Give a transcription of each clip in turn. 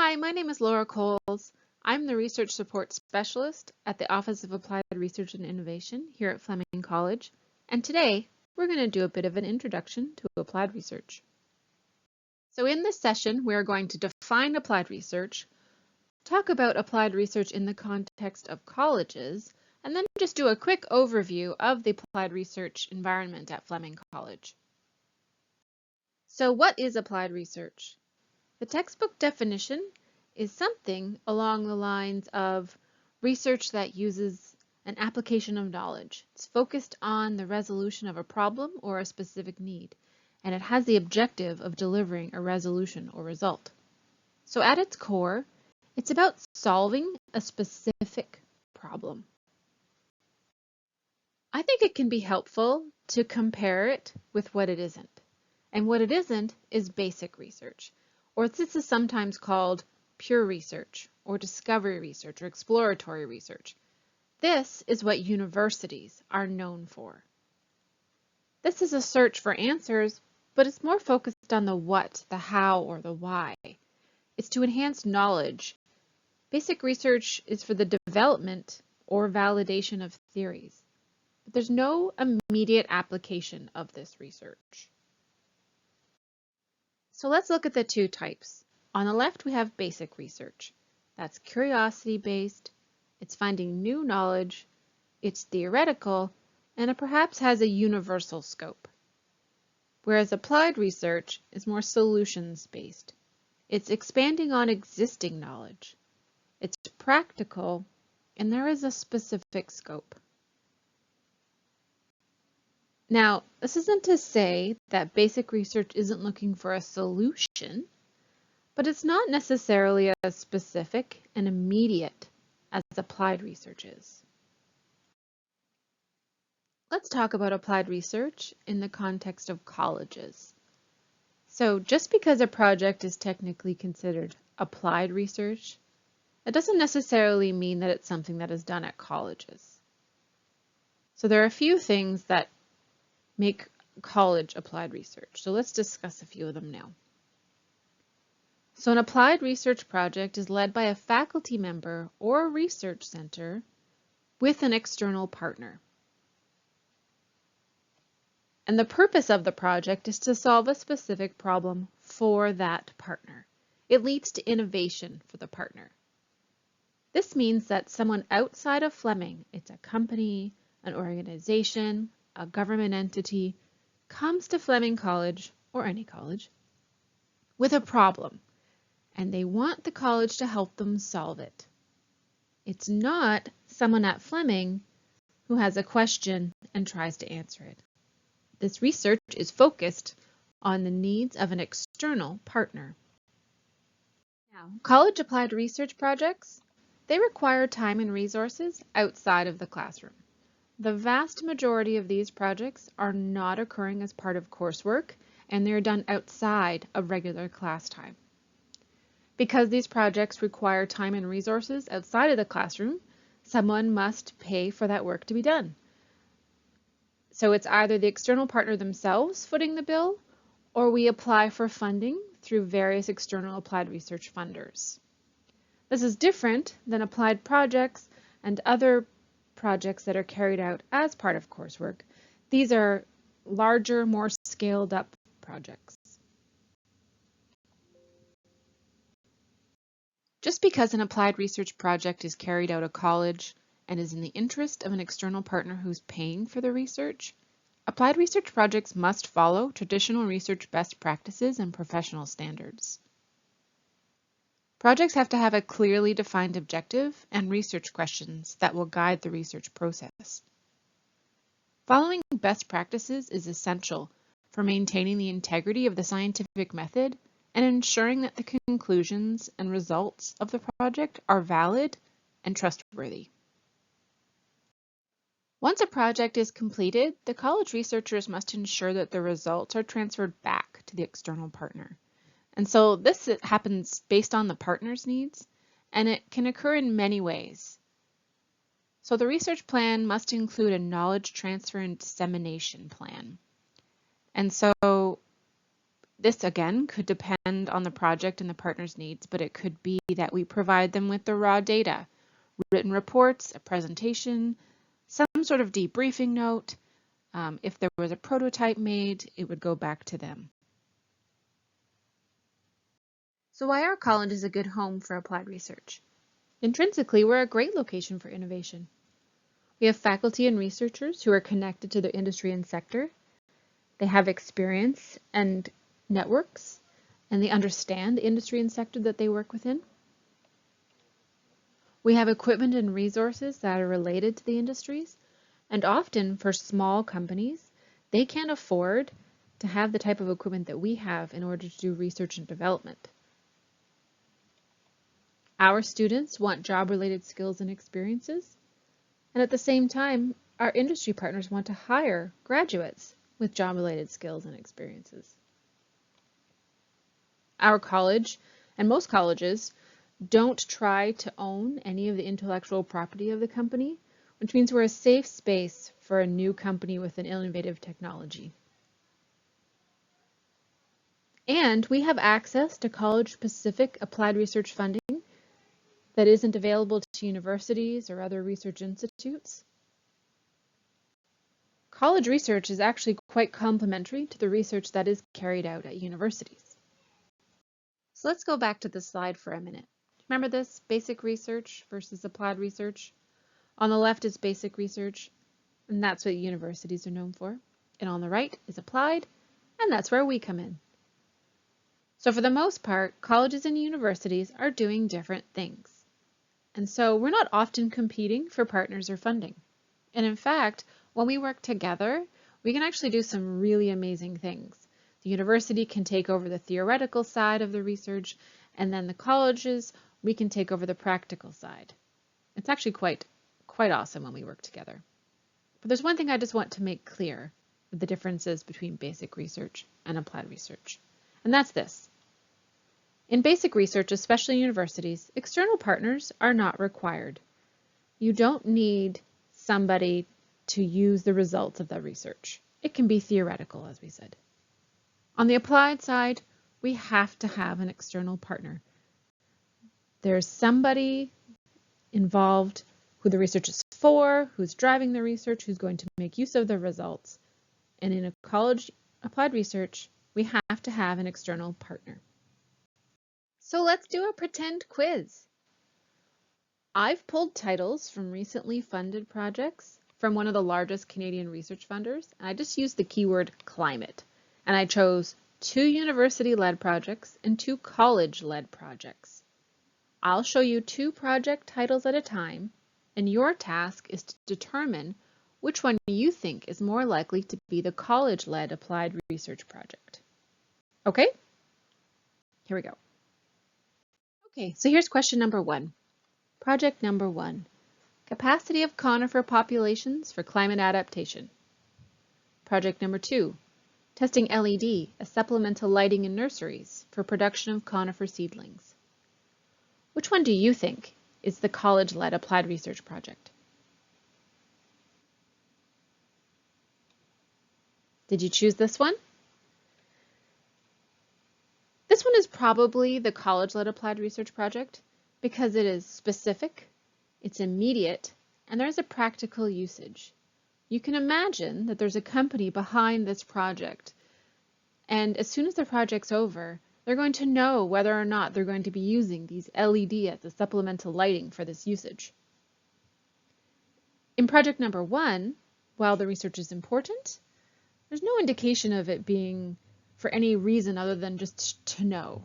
Hi, my name is Laura Coles. I'm the Research Support Specialist at the Office of Applied Research and Innovation here at Fleming College, and today we're going to do a bit of an introduction to applied research. So in this session, we are going to define applied research, talk about applied research in the context of colleges, and then just do a quick overview of the applied research environment at Fleming College. So what is applied research? The textbook definition is something along the lines of research that uses an application of knowledge. It's focused on the resolution of a problem or a specific need, and it has the objective of delivering a resolution or result. So at its core, it's about solving a specific problem. I think it can be helpful to compare it with what it isn't. And what it isn't is basic research, or this is sometimes called pure research, or discovery research, or exploratory research. This is what universities are known for. This is a search for answers, but it's more focused on the what, the how, or the why. It's to enhance knowledge. Basic research is for the development or validation of theories, but there's no immediate application of this research. So let's look at the two types. On the left, we have basic research. That's curiosity-based, it's finding new knowledge, it's theoretical, and it perhaps has a universal scope. Whereas applied research is more solutions-based. It's expanding on existing knowledge. It's practical, and there is a specific scope. Now, this isn't to say that basic research isn't looking for a solution, but it's not necessarily as specific and immediate as applied research is. Let's talk about applied research in the context of colleges. So just because a project is technically considered applied research, it doesn't necessarily mean that it's something that is done at colleges. So there are a few things that make college applied research. So let's discuss a few of them now. So an applied research project is led by a faculty member or a research center with an external partner. And the purpose of the project is to solve a specific problem for that partner. It leads to innovation for the partner. This means that someone outside of Fleming, it's a company, an organization, a government entity, comes to Fleming College, or any college, with a problem, and they want the college to help them solve it. It's not someone at Fleming who has a question and tries to answer it. This research is focused on the needs of an external partner. Now, college applied research projects, they require time and resources outside of the classroom. The vast majority of these projects are not occurring as part of coursework, and they're done outside of regular class time. Because these projects require time and resources outside of the classroom, someone must pay for that work to be done. So it's either the external partner themselves footing the bill, or we apply for funding through various external applied research funders. This is different than applied projects and other projects that are carried out as part of coursework. These are larger, more scaled up projects. Just because an applied research project is carried out at college and is in the interest of an external partner who's paying for the research, applied research projects must follow traditional research best practices and professional standards. Projects have to have a clearly defined objective and research questions that will guide the research process. Following best practices is essential for maintaining the integrity of the scientific method and ensuring that the conclusions and results of the project are valid and trustworthy. Once a project is completed, the college researchers must ensure that the results are transferred back to the external partner. And so this happens based on the partner's needs, and it can occur in many ways. So the research plan must include a knowledge transfer and dissemination plan. And so This again could depend on the project and the partner's needs, but it could be that we provide them with the raw data, written reports, a presentation, some sort of debriefing note. If there was a prototype made, it would go back to them. So why are colleges a good home for applied research? Intrinsically, we're a great location for innovation. We have faculty and researchers who are connected to the industry and sector. They have experience and networks, and they understand the industry and sector that they work within. We have equipment and resources that are related to the industries, and often for small companies, they can't afford to have the type of equipment that we have in order to do research and development. Our students want job-related skills and experiences, and at the same time, our industry partners want to hire graduates with job-related skills and experiences. Our college, and most colleges, don't try to own any of the intellectual property of the company, which means we're a safe space for a new company with an innovative technology. And we have access to college-specific applied research funding that isn't available to universities or other research institutes. College research is actually quite complementary to the research that is carried out at universities. So let's go back to this slide for a minute. Remember this, basic research versus applied research? On the left is basic research, and that's what universities are known for. And on the right is applied, and that's where we come in. So for the most part, colleges and universities are doing different things. And so we're not often competing for partners or funding. And in fact, when we work together, we can actually do some really amazing things. The university can take over the theoretical side of the research, and then the colleges, we can take over the practical side. It's actually quite awesome when we work together. But there's one thing I just want to make clear with the differences between basic research and applied research, and that's this. In basic research, especially universities, external partners are not required. You don't need somebody to use the results of the research. It can be theoretical, as we said. On the applied side, we have to have an external partner. There's somebody involved who the research is for, who's driving the research, who's going to make use of the results. And in a college applied research, we have to have an external partner. So let's do a pretend quiz. I've pulled titles from recently funded projects from one of the largest Canadian research funders, and I just used the keyword climate. And I chose 2 university-led projects and 2 college-led projects. I'll show you 2 project titles at a time, and your task is to determine which one you think is more likely to be the college-led applied research project. Okay? Here we go. Okay, so here's question number 1. Project number 1, capacity of conifer populations for climate adaptation. Project number 2, testing LED as supplemental lighting in nurseries for production of conifer seedlings. Which one do you think is the college-led applied research project? Did you choose this one? This one is probably the college-led applied research project because it is specific, it's immediate, and there's a practical usage. You can imagine that there's a company behind this project, and as soon as the project's over, they're going to know whether or not they're going to be using these LED as a supplemental lighting for this usage. In project number 1, while the research is important, there's no indication of it being for any reason other than just to know.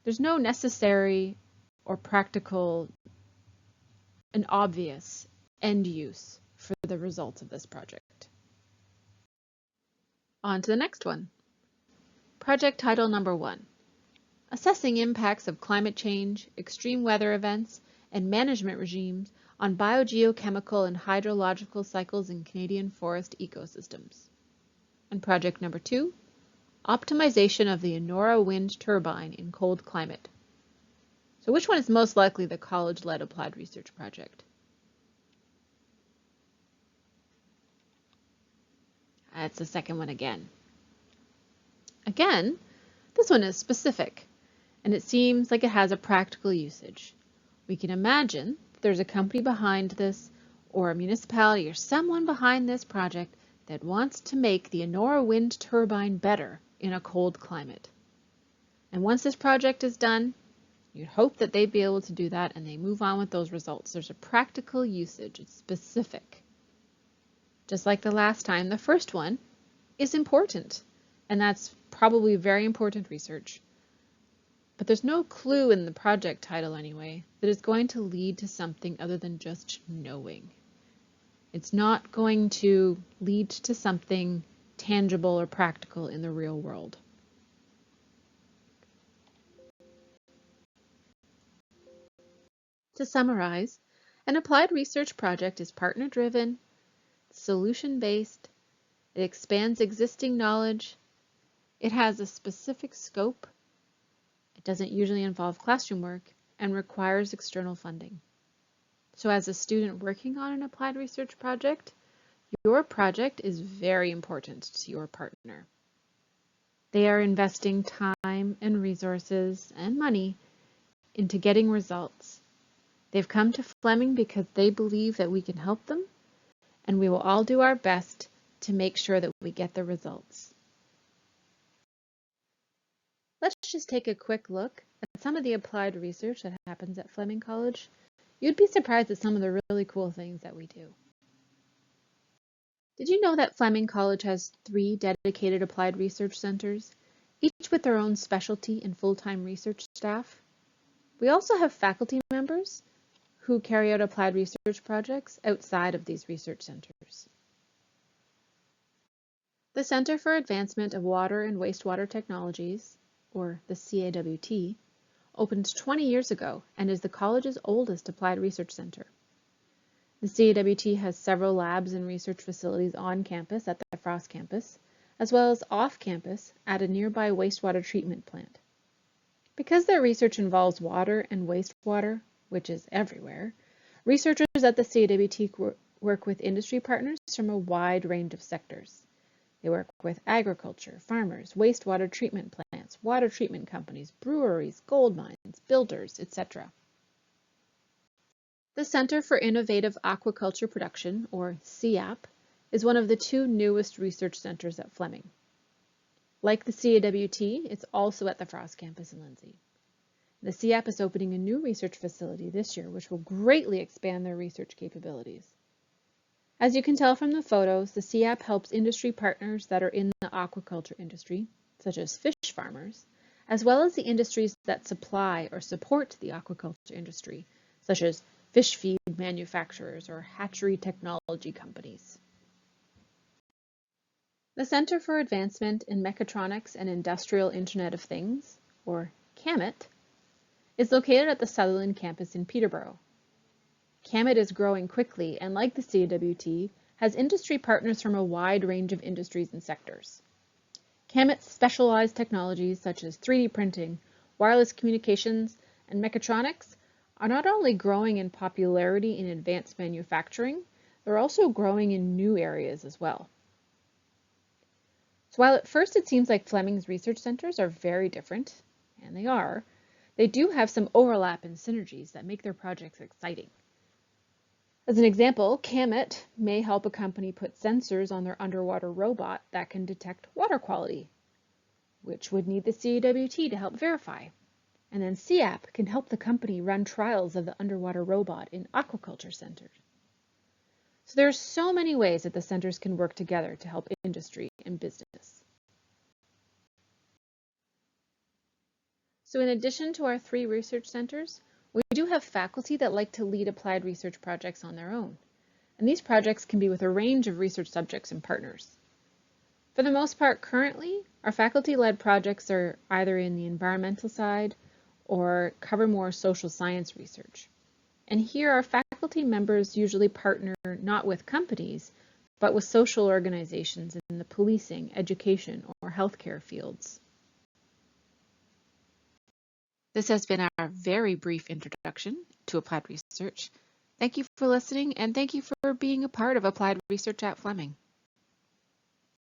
There's no necessary or practical and obvious end use for the results of this project. On to the next one. Project title number 1, assessing impacts of climate change, extreme weather events, and management regimes on biogeochemical and hydrological cycles in Canadian forest ecosystems. And project number 2, optimization of the Enora wind turbine in cold climate. So which one is most likely the college-led applied research project? It's the second one again. Again, this one is specific, and it seems like it has a practical usage. We can imagine that there's a company behind this, or a municipality or someone behind this project that wants to make the Enora wind turbine better in a cold climate. And once this project is done, you'd hope that they'd be able to do that and they move on with those results. There's a practical usage, it's specific. Just like the last time, the first one is important, and that's probably very important research. But there's no clue in the project title anyway that is going to lead to something other than just knowing. It's not going to lead to something tangible or practical in the real world. To summarize, an applied research project is partner-driven, solution-based, it expands existing knowledge, it has a specific scope, it doesn't usually involve classroom work, and requires external funding. So as a student working on an applied research project, your project is very important to your partner. They are investing time and resources and money into getting results. They've come to Fleming because they believe that we can help them, and we will all do our best to make sure that we get the results. Let's just take a quick look at some of the applied research that happens at Fleming College. You'd be surprised at some of the really cool things that we do. Did you know that Fleming College has 3 dedicated applied research centers, each with their own specialty and full-time research staff? We also have faculty members who carry out applied research projects outside of these research centers. The Center for Advancement of Water and Wastewater Technologies, or the CAWT, opened 20 years ago and is the college's oldest applied research center. The CAWT has several labs and research facilities on campus at the Frost campus, as well as off campus at a nearby wastewater treatment plant. Because their research involves water and wastewater, which is everywhere, researchers at the CAWT work with industry partners from a wide range of sectors. They work with agriculture, farmers, wastewater treatment plants, water treatment companies, breweries, gold mines, builders, etc. The Center for Innovative Aquaculture Production, or CIAP, is one of the 2 newest research centers at Fleming. Like the CAWT, it's also at the Frost campus in Lindsay. The CIAP is opening a new research facility this year, which will greatly expand their research capabilities. As you can tell from the photos, the CIAP helps industry partners that are in the aquaculture industry, such as fish farmers, as well as the industries that supply or support the aquaculture industry, such as fish feed manufacturers or hatchery technology companies. The Center for Advancement in Mechatronics and Industrial Internet of Things, or CAMIT, is located at the Sutherland campus in Peterborough. CAMIT is growing quickly and, like the CAWT, has industry partners from a wide range of industries and sectors. CAMIT's specialized technologies such as 3D printing, wireless communications, and mechatronics are not only growing in popularity in advanced manufacturing, they're also growing in new areas as well. So while at first it seems like Fleming's research centers are very different, and they are, they do have some overlap and synergies that make their projects exciting. As an example, CAMIT may help a company put sensors on their underwater robot that can detect water quality, which would need the CAWT to help verify. And then CIAP can help the company run trials of the underwater robot in aquaculture centers. So there are so many ways that the centers can work together to help industry and business. So in addition to our 3 research centers, we do have faculty that like to lead applied research projects on their own. And these projects can be with a range of research subjects and partners. For the most part, currently, our faculty-led projects are either in the environmental side or cover more social science research. And here our faculty members usually partner not with companies, but with social organizations in the policing, education, or healthcare fields. This has been our very brief introduction to applied research. Thank you for listening, and thank you for being a part of applied research at Fleming.